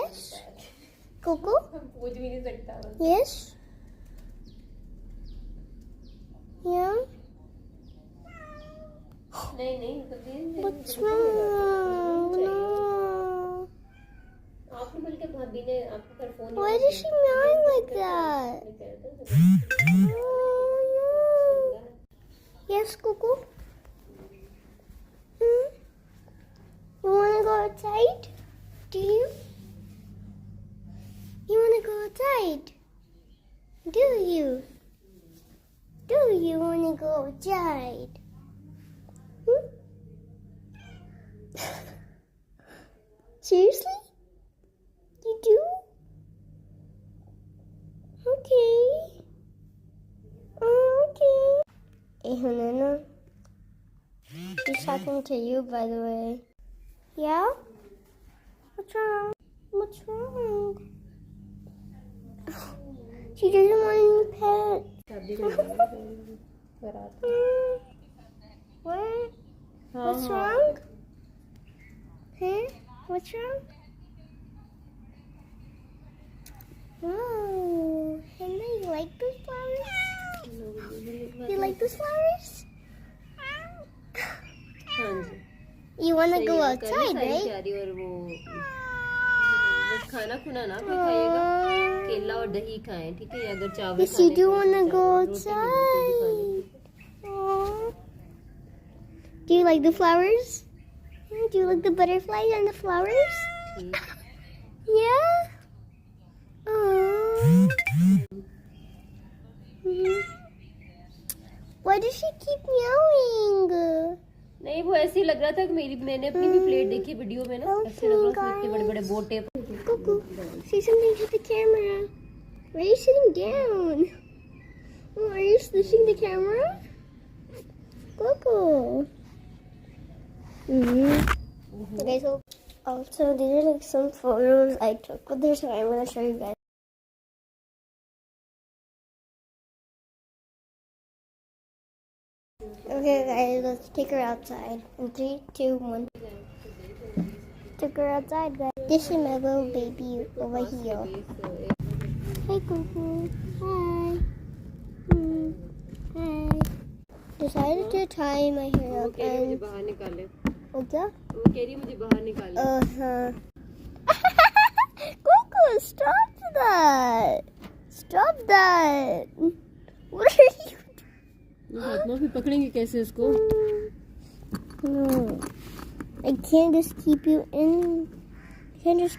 Yes. Coco. पूछ भी नहीं सकता। Yes. Yeah. नहीं कभी What's wrong? No. आपने बोल के भाभी ने आपको कर phone. Why is she meowing like that? Oh, no. Yes, Coco. Hmm? You wanna go outside? Do you? You wanna go outside? Do you? Do you wanna go outside? Hmm? Seriously? You do? Okay. Okay. Hey, Hanana. She's talking to you, by the way. Yeah? What's wrong? What's wrong? She doesn't want any pet. What? What's wrong? Huh? What's wrong? Oh, Hannah, you like those flowers? You like those flowers? You want to go outside, right? और वो बस खाना खुना ना कोई खाएगा, केला और दही खाएं, ठीक है? अगर चावल Yes, you do want to go outside. Aww. Do you like the flowers? Do you like the butterflies and the flowers? Yeah? Aww. Why does she keep meowing? नहीं वो ऐसे ही लग रहा था कि मैंने अपनी भी प्लेट देखी वीडियो में ना, ऐसे लग रहा था इतने बड़े बोटे। Cuckoo, say something to the camera. Why are you sitting down? Oh, are you switching the camera? Cuckoo. Okay, so also these are like some photos I took with her, so I'm gonna show you guys. Okay, guys, let's take her outside. In 3, 2, 1. Took her outside, guys. This is my little baby over here. Hey, Cuckoo. Hi. Hi. Decided to tie my hair up and... बाहर निकाले। Oh, क्या? वो कह रही मुझे बाहर निकाले। Cuckoo, stop that! Stop that! What are you doing? हाथ में फिर पकड़ेंगे कैसे उसको? No. I can't just keep you in. I can't just